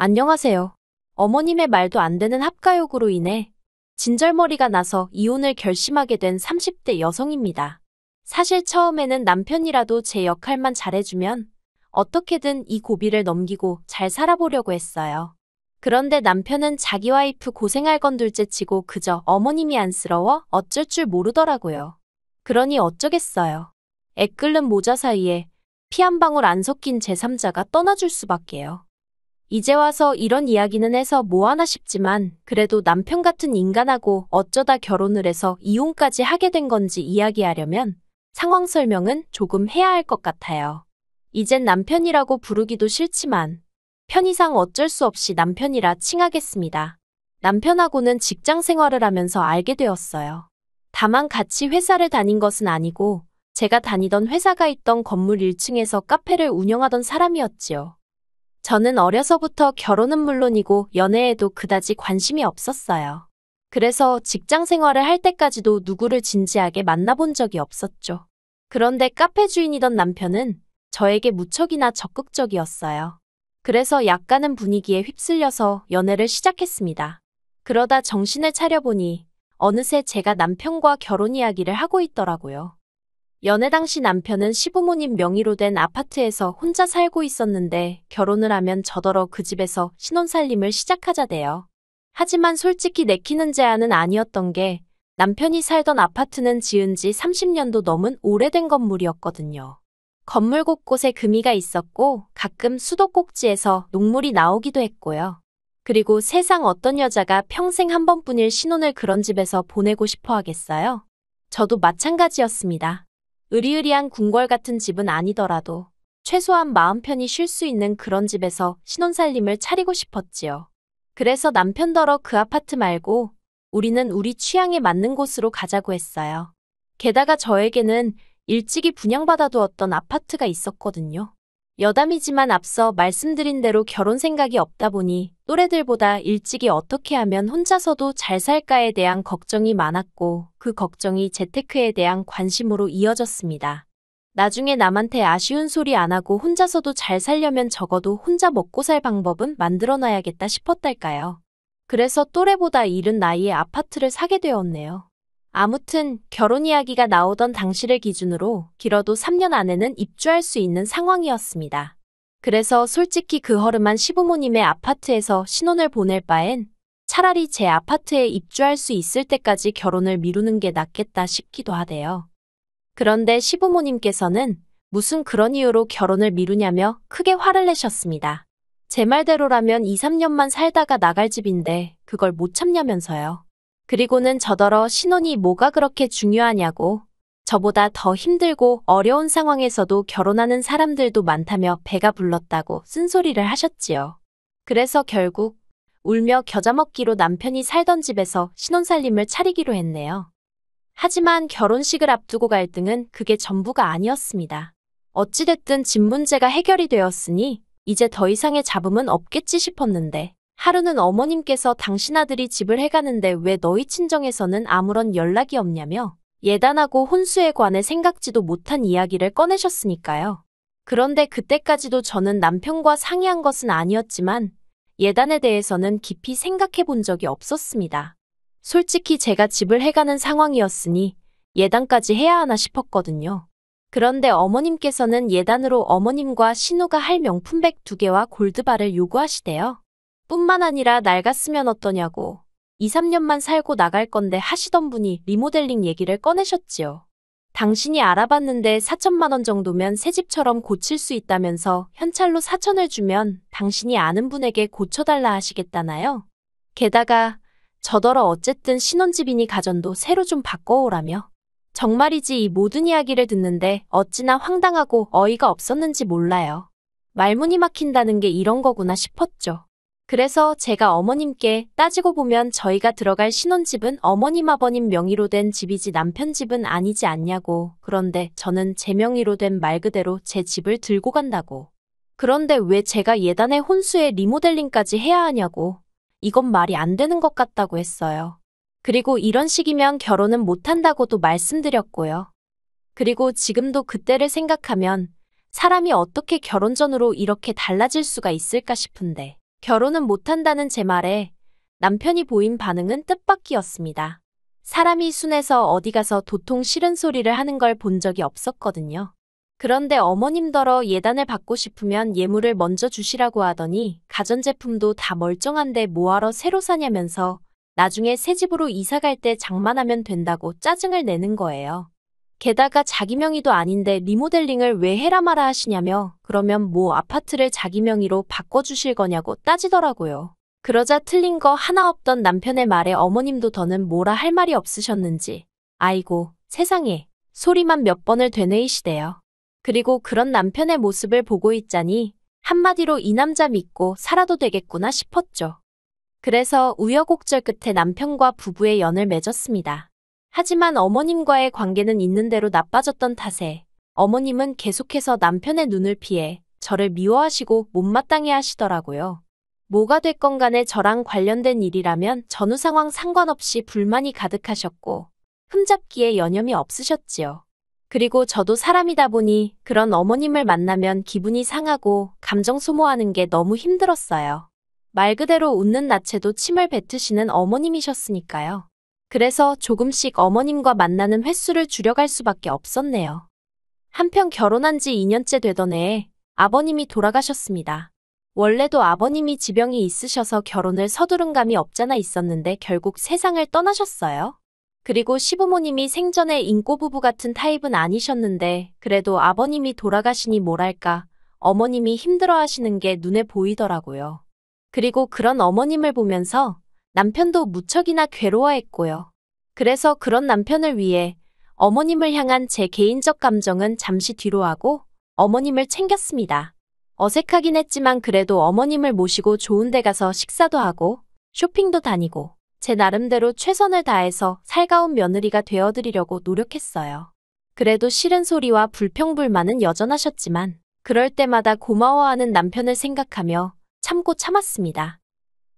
안녕하세요. 어머님의 말도 안 되는 합가욕으로 인해 진절머리가 나서 이혼을 결심하게 된 30대 여성입니다. 사실 처음에는 남편이라도 제 역할만 잘해주면 어떻게든 이 고비를 넘기고 잘 살아보려고 했어요. 그런데 남편은 자기 와이프 고생할 건 둘째치고 그저 어머님이 안쓰러워 어쩔 줄 모르더라고요. 그러니 어쩌겠어요. 애 끓는 모자 사이에 피 한 방울 안 섞인 제3자가 떠나줄 수밖에요. 이제 와서 이런 이야기는 해서 뭐하나 싶지만 그래도 남편 같은 인간하고 어쩌다 결혼을 해서 이혼까지 하게 된 건지 이야기하려면 상황 설명은 조금 해야 할 것 같아요. 이젠 남편이라고 부르기도 싫지만 편의상 어쩔 수 없이 남편이라 칭하겠습니다. 남편하고는 직장 생활을 하면서 알게 되었어요. 다만 같이 회사를 다닌 것은 아니고 제가 다니던 회사가 있던 건물 1층에서 카페를 운영하던 사람이었지요. 저는 어려서부터 결혼은 물론이고 연애에도 그다지 관심이 없었어요. 그래서 직장 생활을 할 때까지도 누구를 진지하게 만나본 적이 없었죠. 그런데 카페 주인이던 남편은 저에게 무척이나 적극적이었어요. 그래서 약간은 분위기에 휩쓸려서 연애를 시작했습니다. 그러다 정신을 차려보니 어느새 제가 남편과 결혼 이야기를 하고 있더라고요. 연애 당시 남편은 시부모님 명의로 된 아파트에서 혼자 살고 있었는데 결혼을 하면 저더러 그 집에서 신혼살림을 시작하자대요. 하지만 솔직히 내키는 제안은 아니었던 게 남편이 살던 아파트는 지은 지 30년도 넘은 오래된 건물이었거든요. 건물 곳곳에 금이가 있었고 가끔 수도꼭지에서 녹물이 나오기도 했고요. 그리고 세상 어떤 여자가 평생 한 번뿐일 신혼을 그런 집에서 보내고 싶어 하겠어요? 저도 마찬가지였습니다. 으리으리한 궁궐 같은 집은 아니더라도 최소한 마음 편히 쉴 수 있는 그런 집에서 신혼살림을 차리고 싶었지요. 그래서 남편더러 그 아파트 말고 우리는 우리 취향에 맞는 곳으로 가자고 했어요. 게다가 저에게는 일찍이 분양받아두었던 아파트가 있었거든요. 여담이지만 앞서 말씀드린 대로 결혼 생각이 없다 보니 또래들보다 일찍이 어떻게 하면 혼자서도 잘 살까에 대한 걱정이 많았고 그 걱정이 재테크에 대한 관심으로 이어졌습니다. 나중에 남한테 아쉬운 소리 안 하고 혼자서도 잘 살려면 적어도 혼자 먹고 살 방법은 만들어놔야겠다 싶었달까요. 그래서 또래보다 이른 나이에 아파트를 사게 되었네요. 아무튼 결혼 이야기가 나오던 당시를 기준으로 길어도 3년 안에는 입주할 수 있는 상황이었습니다. 그래서 솔직히 그 허름한 시부모님의 아파트에서 신혼을 보낼 바엔 차라리 제 아파트에 입주할 수 있을 때까지 결혼을 미루는 게 낫겠다 싶기도 하대요. 그런데 시부모님께서는 무슨 그런 이유로 결혼을 미루냐며 크게 화를 내셨습니다. 제 말대로라면 2, 3년만 살다가 나갈 집인데 그걸 못 참냐면서요. 그리고는 저더러 신혼이 뭐가 그렇게 중요하냐고 저보다 더 힘들고 어려운 상황에서도 결혼하는 사람들도 많다며 배가 불렀다고 쓴소리를 하셨지요. 그래서 결국 울며 겨자 먹기로 남편이 살던 집에서 신혼살림을 차리기로 했네요. 하지만 결혼식을 앞두고 갈등은 그게 전부가 아니었습니다. 어찌됐든 집 문제가 해결이 되었으니 이제 더 이상의 잡음은 없겠지 싶었는데 하루는 어머님께서 당신 아들이 집을 해가는데 왜 너희 친정에서는 아무런 연락이 없냐며 예단하고 혼수에 관해 생각지도 못한 이야기를 꺼내셨으니까요. 그런데 그때까지도 저는 남편과 상의한 것은 아니었지만 예단에 대해서는 깊이 생각해 본 적이 없었습니다. 솔직히 제가 집을 해가는 상황이었으니 예단까지 해야 하나 싶었거든요. 그런데 어머님께서는 예단으로 어머님과 신우가 할 명품백 2개와 골드바를 요구하시대요. 뿐만 아니라 낡았으면 어떠냐고 2, 3년만 살고 나갈 건데 하시던 분이 리모델링 얘기를 꺼내셨지요. 당신이 알아봤는데 4천만 원 정도면 새 집처럼 고칠 수 있다면서 현찰로 4천을 주면 당신이 아는 분에게 고쳐달라 하시겠다나요? 게다가 저더러 어쨌든 신혼집이니 가전도 새로 좀 바꿔오라며. 정말이지 이 모든 이야기를 듣는데 어찌나 황당하고 어이가 없었는지 몰라요. 말문이 막힌다는 게 이런 거구나 싶었죠. 그래서 제가 어머님께 따지고 보면 저희가 들어갈 신혼집은 어머님 아버님 명의로 된 집이지 남편 집은 아니지 않냐고. 그런데 저는 제 명의로 된 말 그대로 제 집을 들고 간다고. 그런데 왜 제가 예단에 혼수에 리모델링까지 해야 하냐고. 이건 말이 안 되는 것 같다고 했어요. 그리고 이런 식이면 결혼은 못한다고도 말씀드렸고요. 그리고 지금도 그때를 생각하면 사람이 어떻게 결혼 전으로 이렇게 달라질 수가 있을까 싶은데 결혼은 못한다는 제 말에 남편이 보인 반응은 뜻밖이었습니다. 사람이 순해서 어디 가서 도통 싫은 소리를 하는 걸 본 적이 없었거든요. 그런데 어머님더러 예단을 받고 싶으면 예물을 먼저 주시라고 하더니 가전제품도 다 멀쩡한데 뭐하러 새로 사냐면서 나중에 새 집으로 이사 갈 때 장만하면 된다고 짜증을 내는 거예요. 게다가 자기 명의도 아닌데 리모델링을 왜 해라 마라 하시냐며 그러면 뭐 아파트를 자기 명의로 바꿔주실 거냐고 따지더라고요. 그러자 틀린 거 하나 없던 남편의 말에 어머님도 더는 뭐라 할 말이 없으셨는지 아이고 세상에 소리만 몇 번을 되뇌이시대요. 그리고 그런 남편의 모습을 보고 있자니 한마디로 이 남자 믿고 살아도 되겠구나 싶었죠. 그래서 우여곡절 끝에 남편과 부부의 연을 맺었습니다. 하지만 어머님과의 관계는 있는 대로 나빠졌던 탓에 어머님은 계속해서 남편의 눈을 피해 저를 미워하시고 못마땅해 하시더라고요. 뭐가 됐건 간에 저랑 관련된 일이라면 전후 상황 상관없이 불만이 가득하셨고 흠잡기에 여념이 없으셨지요. 그리고 저도 사람이다 보니 그런 어머님을 만나면 기분이 상하고 감정 소모하는 게 너무 힘들었어요. 말 그대로 웃는 낯에도 침을 뱉으시는 어머님이셨으니까요. 그래서 조금씩 어머님과 만나는 횟수를 줄여갈 수밖에 없었네요. 한편 결혼한 지 2년째 되던 해에 아버님이 돌아가셨습니다. 원래도 아버님이 지병이 있으셔서 결혼을 서두른 감이 없잖아 있었는데 결국 세상을 떠나셨어요. 그리고 시부모님이 생전에 인꼬부부 같은 타입은 아니셨는데 그래도 아버님이 돌아가시니 뭐랄까 어머님이 힘들어하시는 게 눈에 보이더라고요. 그리고 그런 어머님을 보면서 남편도 무척이나 괴로워했고요. 그래서 그런 남편을 위해 어머님을 향한 제 개인적 감정은 잠시 뒤로 하고 어머님을 챙겼습니다. 어색하긴 했지만 그래도 어머님을 모시고 좋은 데 가서 식사도 하고 쇼핑도 다니고 제 나름대로 최선을 다해서 살가운 며느리가 되어드리려고 노력했어요. 그래도 싫은 소리와 불평불만은 여전하셨지만 그럴 때마다 고마워하는 남편을 생각하며 참고 참았습니다.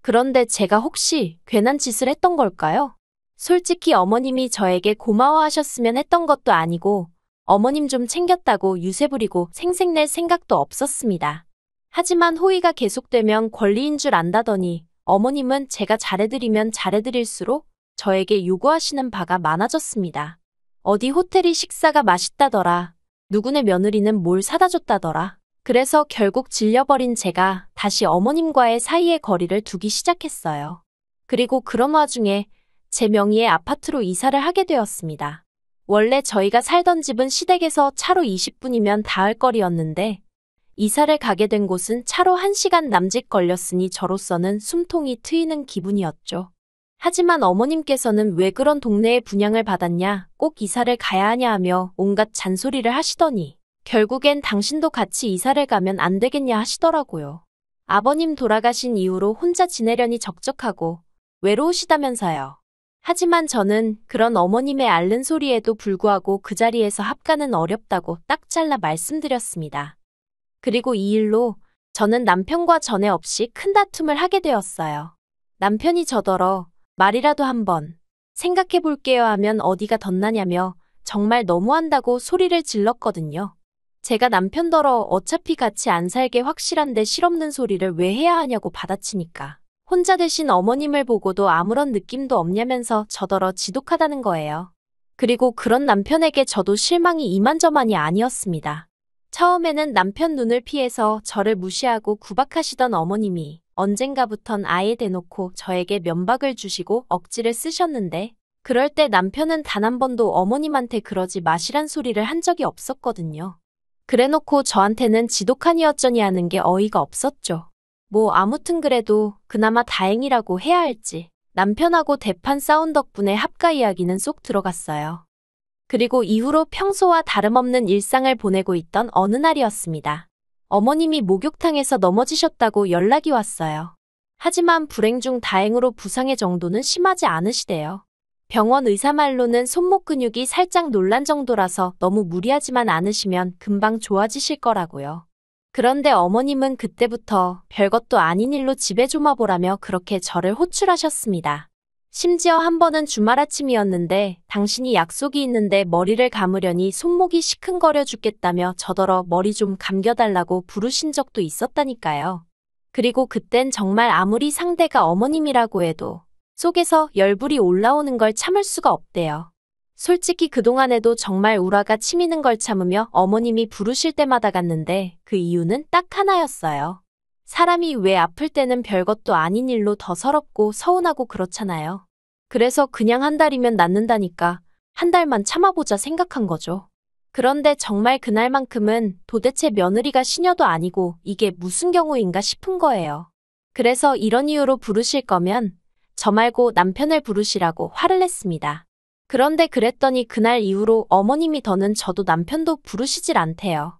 그런데 제가 혹시 괜한 짓을 했던 걸까요? 솔직히 어머님이 저에게 고마워하셨으면 했던 것도 아니고 어머님 좀 챙겼다고 유세 부리고 생색낼 생각도 없었습니다. 하지만 호의가 계속되면 권리인 줄 안다더니 어머님은 제가 잘해드리면 잘해드릴수록 저에게 요구하시는 바가 많아졌습니다. 어디 호텔이 식사가 맛있다더라. 누구네 며느리는 뭘 사다 줬다더라. 그래서 결국 질려버린 제가 다시 어머님과의 사이의 거리를 두기 시작했어요. 그리고 그런 와중에 제 명의의 아파트로 이사를 하게 되었습니다. 원래 저희가 살던 집은 시댁에서 차로 20분이면 닿을 거리였는데 이사를 가게 된 곳은 차로 1시간 남짓 걸렸으니 저로서는 숨통이 트이는 기분이었죠. 하지만 어머님께서는 왜 그런 동네에 분양을 받았냐, 꼭 이사를 가야 하냐 하며 온갖 잔소리를 하시더니 결국엔 당신도 같이 이사를 가면 안 되겠냐 하시더라고요. 아버님 돌아가신 이후로 혼자 지내려니 적적하고 외로우시다면서요. 하지만 저는 그런 어머님의 앓는 소리에도 불구하고 그 자리에서 합가는 어렵다고 딱 잘라 말씀드렸습니다. 그리고 이 일로 저는 남편과 전에 없이 큰 다툼을 하게 되었어요. 남편이 저더러 말이라도 한번 생각해 볼게요 하면 어디가 덧나냐며 정말 너무한다고 소리를 질렀거든요. 제가 남편더러 어차피 같이 안 살게 확실한데 실없는 소리를 왜 해야 하냐고 받아치니까 혼자 되신 어머님을 보고도 아무런 느낌도 없냐면서 저더러 지독하다는 거예요. 그리고 그런 남편에게 저도 실망이 이만저만이 아니었습니다. 처음에는 남편 눈을 피해서 저를 무시하고 구박하시던 어머님이 언젠가부턴 아예 대놓고 저에게 면박을 주시고 억지를 쓰셨는데 그럴 때 남편은 단 한 번도 어머님한테 그러지 마시란 소리를 한 적이 없었거든요. 그래놓고 저한테는 지독하니 어쩌니 하는 게 어이가 없었죠. 뭐 아무튼 그래도 그나마 다행이라고 해야 할지 남편하고 대판 싸운 덕분에 합가 이야기는 쏙 들어갔어요. 그리고 이후로 평소와 다름없는 일상을 보내고 있던 어느 날이었습니다. 어머님이 목욕탕에서 넘어지셨다고 연락이 왔어요. 하지만 불행 중 다행으로 부상의 정도는 심하지 않으시대요. 병원 의사 말로는 손목 근육이 살짝 놀란 정도라서 너무 무리하지만 않으시면 금방 좋아지실 거라고요. 그런데 어머님은 그때부터 별것도 아닌 일로 집에 좀 와보라며 그렇게 저를 호출하셨습니다. 심지어 한 번은 주말 아침이었는데 당신이 약속이 있는데 머리를 감으려니 손목이 시큰거려 죽겠다며 저더러 머리 좀 감겨달라고 부르신 적도 있었다니까요. 그리고 그땐 정말 아무리 상대가 어머님이라고 해도 속에서 열불이 올라오는 걸 참을 수가 없대요. 솔직히 그동안에도 정말 우라가 치미는 걸 참으며 어머님이 부르실 때마다 갔는데 그 이유는 딱 하나였어요. 사람이 왜 아플 때는 별것도 아닌 일로 더 서럽고 서운하고 그렇잖아요. 그래서 그냥 한 달이면 낫는다니까 한 달만 참아보자 생각한 거죠. 그런데 정말 그날만큼은 도대체 며느리가 시녀도 아니고 이게 무슨 경우인가 싶은 거예요. 그래서 이런 이유로 부르실 거면 저 말고 남편을 부르시라고 화를 냈습니다. 그런데 그랬더니 그날 이후로 어머님이 더는 저도 남편도 부르시질 않대요.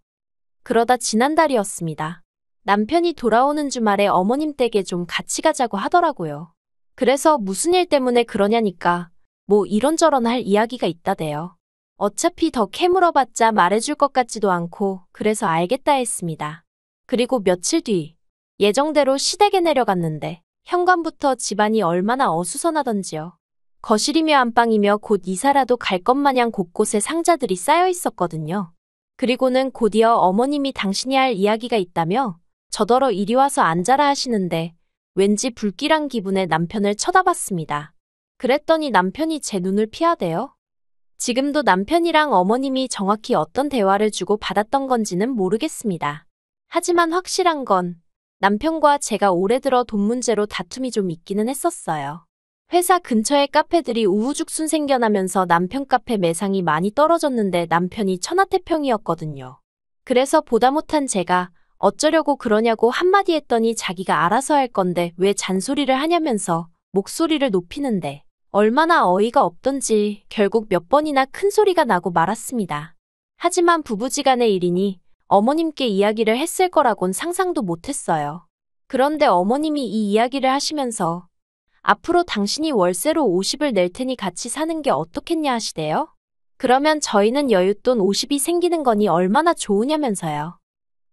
그러다 지난달이었습니다. 남편이 돌아오는 주말에 어머님 댁에 좀 같이 가자고 하더라고요. 그래서 무슨 일 때문에 그러냐니까 뭐 이런저런 할 이야기가 있다대요. 어차피 더 캐물어봤자 말해줄 것 같지도 않고 그래서 알겠다 했습니다. 그리고 며칠 뒤 예정대로 시댁에 내려갔는데 현관부터 집안이 얼마나 어수선하던지요. 거실이며 안방이며 곧 이사라도 갈 것 마냥 곳곳에 상자들이 쌓여 있었거든요. 그리고는 곧이어 어머님이 당신이 할 이야기가 있다며 저더러 이리 와서 앉아라 하시는데 왠지 불길한 기분에 남편을 쳐다봤습니다. 그랬더니 남편이 제 눈을 피하대요. 지금도 남편이랑 어머님이 정확히 어떤 대화를 주고 받았던 건지는 모르겠습니다. 하지만 확실한 건 남편과 제가 올해 들어 돈 문제로 다툼이 좀 있기는 했었어요. 회사 근처에 카페들이 우후죽순 생겨나면서 남편 카페 매상이 많이 떨어졌는데 남편이 천하태평이었거든요. 그래서 보다 못한 제가 어쩌려고 그러냐고 한마디 했더니 자기가 알아서 할 건데 왜 잔소리를 하냐면서 목소리를 높이는데 얼마나 어이가 없던지 결국 몇 번이나 큰 소리가 나고 말았습니다. 하지만 부부지간의 일이니 어머님께 이야기를 했을 거라곤 상상도 못했어요. 그런데 어머님이 이 이야기를 하시면서 앞으로 당신이 월세로 50을 낼 테니 같이 사는 게 어떻겠냐 하시대요. 그러면 저희는 여윳돈 50이 생기는 거니 얼마나 좋으냐면서요.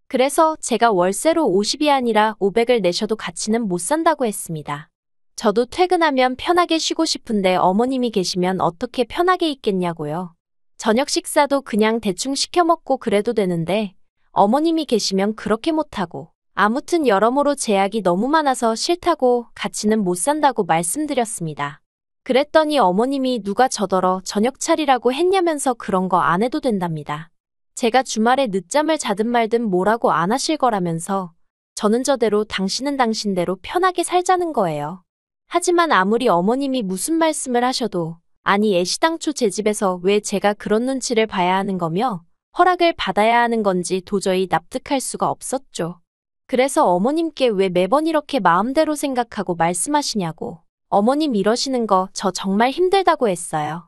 그래서 제가 월세로 50이 아니라 500을 내셔도 같이는 못 산다고 했습니다. 저도 퇴근하면 편하게 쉬고 싶은데 어머님이 계시면 어떻게 편하게 있겠냐고요. 저녁 식사도 그냥 대충 시켜 먹고 그래도 되는데 어머님이 계시면 그렇게 못하고 아무튼 여러모로 제약이 너무 많아서 싫다고 같이는 못 산다고 말씀드렸습니다. 그랬더니 어머님이 누가 저더러 저녁 차리라고 했냐면서 그런 거 안 해도 된답니다. 제가 주말에 늦잠을 자든 말든 뭐라고 안 하실 거라면서 저는 저대로 당신은 당신대로 편하게 살자는 거예요. 하지만 아무리 어머님이 무슨 말씀을 하셔도 아니 애시당초 제 집에서 왜 제가 그런 눈치를 봐야 하는 거며 허락을 받아야 하는 건지 도저히 납득할 수가 없었죠. 그래서 어머님께 왜 매번 이렇게 마음대로 생각하고 말씀하시냐고 어머님 이러시는 거 저 정말 힘들다고 했어요.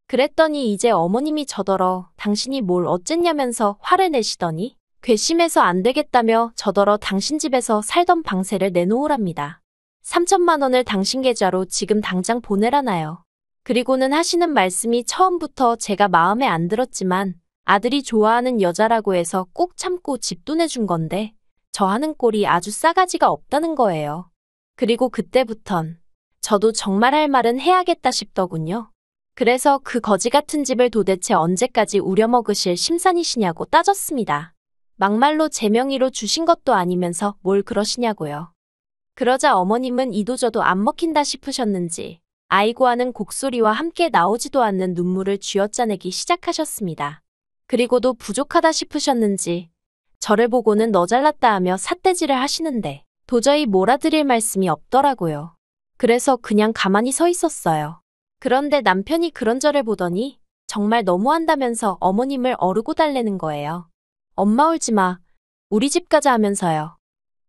그랬더니 이제 어머님이 저더러 당신이 뭘 어쨌냐면서 화를 내시더니 괘씸해서 안 되겠다며 저더러 당신 집에서 살던 방세를 내놓으랍니다. 3천만 원을 당신 계좌로 지금 당장 보내라나요. 그리고는 하시는 말씀이 처음부터 제가 마음에 안 들었지만 아들이 좋아하는 여자라고 해서 꼭 참고 집도 내준 건데 저 하는 꼴이 아주 싸가지가 없다는 거예요. 그리고 그때부턴 저도 정말 할 말은 해야겠다 싶더군요. 그래서 그 거지 같은 집을 도대체 언제까지 우려먹으실 심산이시냐고 따졌습니다. 막말로 제 명의로 주신 것도 아니면서 뭘 그러시냐고요. 그러자 어머님은 이도저도 안 먹힌다 싶으셨는지 아이고 하는 곡소리와 함께 나오지도 않는 눈물을 쥐어짜내기 시작하셨습니다. 그리고도 부족하다 싶으셨는지 저를 보고는 너 잘났다 하며 삿대질을 하시는데 도저히 몰아드릴 말씀이 없더라고요. 그래서 그냥 가만히 서 있었어요. 그런데 남편이 그런 저를 보더니 정말 너무한다면서 어머님을 어르고 달래는 거예요. 엄마 울지 마. 우리 집 가자 하면서요.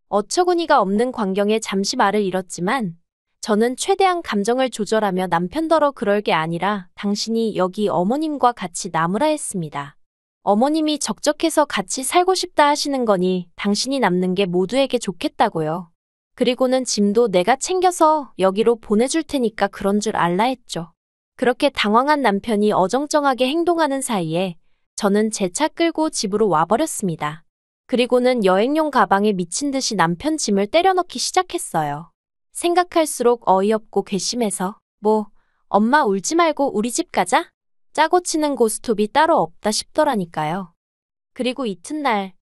어처구니가 없는 광경에 잠시 말을 잃었지만 저는 최대한 감정을 조절하며 남편더러 그럴 게 아니라 당신이 여기 어머님과 같이 남으라 했습니다. 어머님이 적적해서 같이 살고 싶다 하시는 거니 당신이 남는 게 모두에게 좋겠다고요. 그리고는 짐도 내가 챙겨서 여기로 보내줄 테니까 그런 줄 알라 했죠. 그렇게 당황한 남편이 어정쩡하게 행동하는 사이에 저는 제 차 끌고 집으로 와버렸습니다. 그리고는 여행용 가방에 미친 듯이 남편 짐을 때려 넣기 시작했어요. 생각할수록 어이없고 괘씸해서 엄마 울지 말고 우리 집 가자? 짜고 치는 고스톱이 따로 없다 싶더라니까요. 그리고 이튿날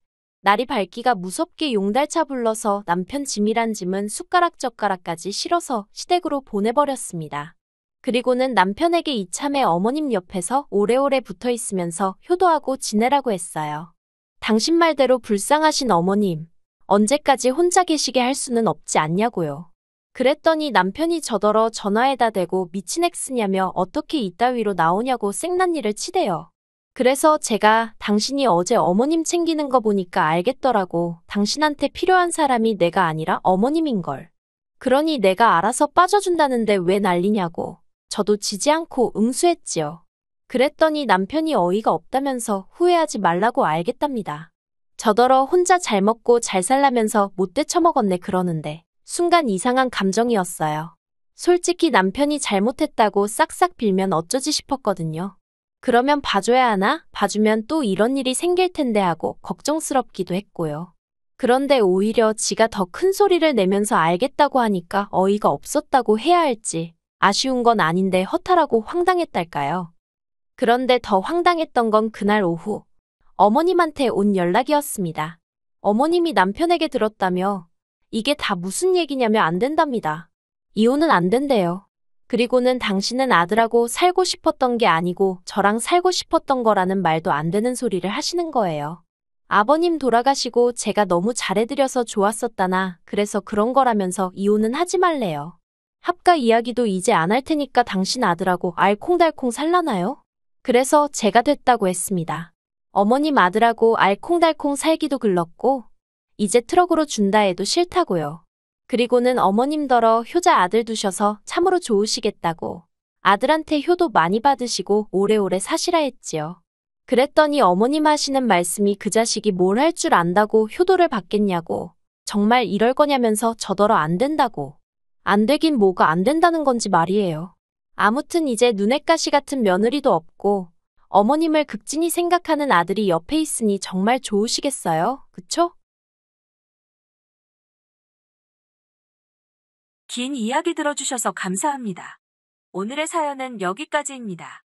날이 밝기가 무섭게 용달차 불러서 남편 짐이란 짐은 숟가락젓가락까지 실어서 시댁으로 보내버렸습니다. 그리고는 남편에게 이참에 어머님 옆에서 오래오래 붙어 있으면서 효도하고 지내라고 했어요. 당신 말대로 불쌍하신 어머님, 언제까지 혼자 계시게 할 수는 없지 않냐고요. 그랬더니 남편이 저더러 전화에다 대고 미친 엑스냐며 어떻게 이따위로 나오냐고 생난리를 치대요. 그래서 제가 당신이 어제 어머님 챙기는 거 보니까 알겠더라고. 당신한테 필요한 사람이 내가 아니라 어머님인걸. 그러니 내가 알아서 빠져준다는데 왜 난리냐고. 저도 지지 않고 응수했지요. 그랬더니 남편이 어이가 없다면서 후회하지 말라고 알겠답니다. 저더러 혼자 잘 먹고 잘 살라면서 못돼 처먹었네 그러는데 순간 이상한 감정이었어요. 솔직히 남편이 잘못했다고 싹싹 빌면 어쩌지 싶었거든요. 그러면 봐줘야 하나? 봐주면 또 이런 일이 생길 텐데 하고 걱정스럽기도 했고요. 그런데 오히려 지가 더 큰 소리를 내면서 알겠다고 하니까 어이가 없었다고 해야 할지 아쉬운 건 아닌데 허탈하고 황당했달까요. 그런데 더 황당했던 건 그날 오후 어머님한테 온 연락이었습니다. 어머님이 남편에게 들었다며 이게 다 무슨 얘기냐며 안 된답니다. 이혼은 안 된대요. 그리고는 당신은 아들하고 살고 싶었던 게 아니고 저랑 살고 싶었던 거라는 말도 안 되는 소리를 하시는 거예요. 아버님 돌아가시고 제가 너무 잘해드려서 좋았었다나 그래서 그런 거라면서 이혼은 하지 말래요. 합가 이야기도 이제 안 할 테니까 당신 아들하고 알콩달콩 살라나요? 그래서 제가 됐다고 했습니다. 어머님 아들하고 알콩달콩 살기도 글렀고 이제 트럭으로 준다 해도 싫다고요. 그리고는 어머님더러 효자 아들 두셔서 참으로 좋으시겠다고 아들한테 효도 많이 받으시고 오래오래 사시라 했지요. 그랬더니 어머님 하시는 말씀이 그 자식이 뭘 할 줄 안다고 효도를 받겠냐고 정말 이럴 거냐면서 저더러 안 된다고. 안 되긴 뭐가 안 된다는 건지 말이에요. 아무튼 이제 눈엣 가시 같은 며느리도 없고 어머님을 극진히 생각하는 아들이 옆에 있으니 정말 좋으시겠어요? 그쵸? 긴 이야기 들어주셔서 감사합니다. 오늘의 사연은 여기까지입니다.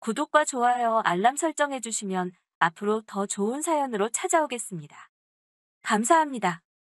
구독과 좋아요, 알람 설정해주시면 앞으로 더 좋은 사연으로 찾아오겠습니다. 감사합니다.